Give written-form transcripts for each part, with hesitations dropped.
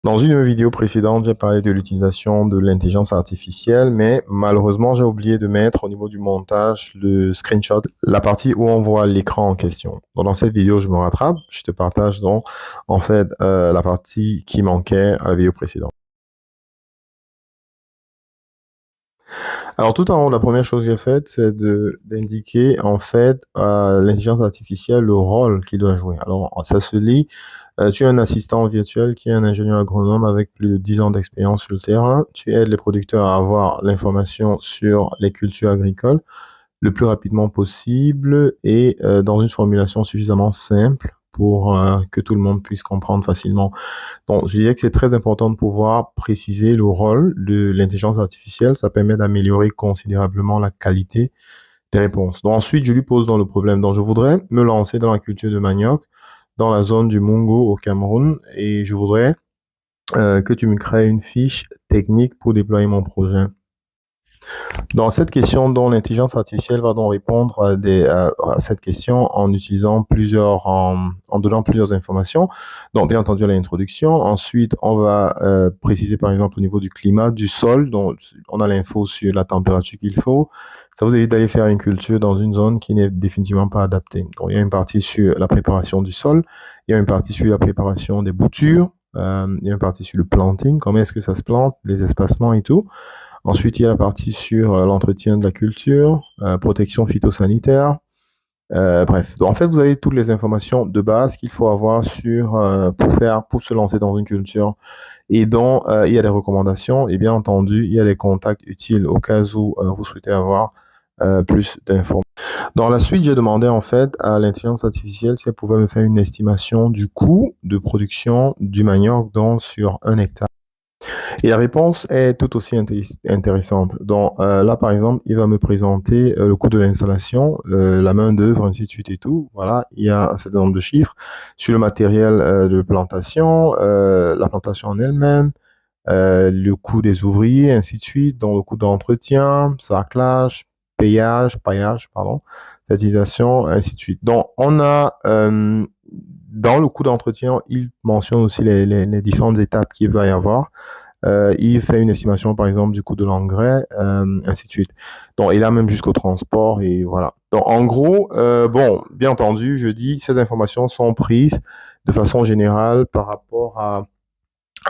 Dans une de mes vidéos précédentes, j'ai parlé de l'utilisation de l'intelligence artificielle, mais malheureusement, j'ai oublié de mettre au niveau du montage le screenshot, la partie où on voit l'écran en question. Donc, dans cette vidéo, je me rattrape. Je te partage donc, en fait, la partie qui manquait à la vidéo précédente. Alors, tout en haut, la première chose que j'ai faite, c'est d'indiquer, en fait, à l'intelligence artificielle le rôle qu'il doit jouer. Alors, ça se lit. Tu es un assistant virtuel qui est un ingénieur agronome avec plus de 10 ans d'expérience sur le terrain. Tu aides les producteurs à avoir l'information sur les cultures agricoles le plus rapidement possible et dans une formulation suffisamment simple pour que tout le monde puisse comprendre facilement. Donc, je dirais que c'est très important de pouvoir préciser le rôle de l'intelligence artificielle. Ça permet d'améliorer considérablement la qualité des réponses. Donc, ensuite, je lui pose dans le problème. Donc, je voudrais me lancer dans la culture de manioc dans la zone du Mungo au Cameroun et je voudrais que tu me crées une fiche technique pour déployer mon projet. Dans cette question, dont l'intelligence artificielle va donc répondre à cette question en utilisant en donnant plusieurs informations. Donc, bien entendu, l'introduction. Ensuite, on va préciser, par exemple, au niveau du climat, du sol. Donc, on a l'info sur la température qu'il faut. Ça vous évite d'aller faire une culture dans une zone qui n'est définitivement pas adaptée. Donc, il y a une partie sur la préparation du sol. Il y a une partie sur la préparation des boutures. Il y a une partie sur le planting. Comment est-ce que ça se plante, les espacements et tout. Ensuite, il y a la partie sur l'entretien de la culture, protection phytosanitaire. Bref, en fait, vous avez toutes les informations de base qu'il faut avoir pour se lancer dans une culture. Et donc, il y a des recommandations et bien entendu, il y a des contacts utiles au cas où vous souhaitez avoir plus d'informations. Dans la suite, j'ai demandé en fait à l'intelligence artificielle si elle pouvait me faire une estimation du coût de production du manioc donc sur 1 hectare. Et la réponse est tout aussi intéressante. Donc là, par exemple, il va me présenter le coût de l'installation, la main-d'œuvre, ainsi de suite et tout. Voilà, il y a un certain nombre de chiffres sur le matériel de plantation, la plantation en elle-même, le coût des ouvriers, ainsi de suite. Donc le coût d'entretien, sarclage, paillage, pardon, fertilisation, ainsi de suite. Donc on a dans le coût d'entretien, il mentionne aussi les différentes étapes qu'il va y avoir. Il fait une estimation, par exemple, du coût de l'engrais, ainsi de suite. Donc, il a même jusqu'au transport et voilà. Donc, en gros, bon, bien entendu, je dis, ces informations sont prises de façon générale par rapport à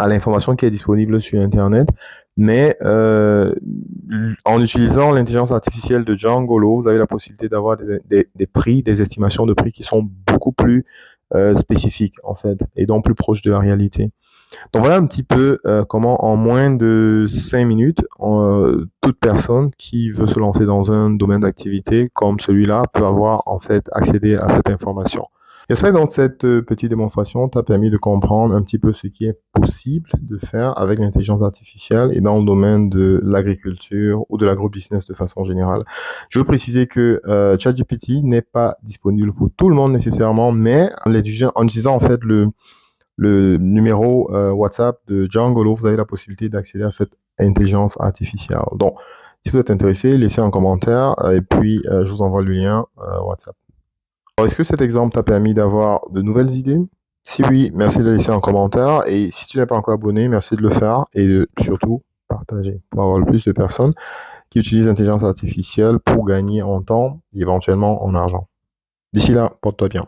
l'information qui est disponible sur Internet. Mais en utilisant l'intelligence artificielle de Djangolo, vous avez la possibilité d'avoir des prix, des estimations de prix qui sont beaucoup plus spécifiques, en fait, et donc plus proches de la réalité. Donc voilà un petit peu comment en moins de 5 minutes, toute personne qui veut se lancer dans un domaine d'activité comme celui-là peut avoir en fait accédé à cette information. J'espère donc que cette petite démonstration t'a permis de comprendre un petit peu ce qui est possible de faire avec l'intelligence artificielle et dans le domaine de l'agriculture ou de l'agrobusiness de façon générale. Je veux préciser que ChatGPT n'est pas disponible pour tout le monde nécessairement, mais en utilisant en fait le numéro WhatsApp de Djangolo, vous avez la possibilité d'accéder à cette intelligence artificielle. Donc, si vous êtes intéressé, laissez un commentaire et puis je vous envoie le lien WhatsApp. Alors, est-ce que cet exemple t'a permis d'avoir de nouvelles idées? Si oui, merci de laisser un commentaire et si tu n'es pas encore abonné, merci de le faire et de surtout partager pour avoir le plus de personnes qui utilisent l'intelligence artificielle pour gagner en temps et éventuellement en argent. D'ici là, porte-toi bien.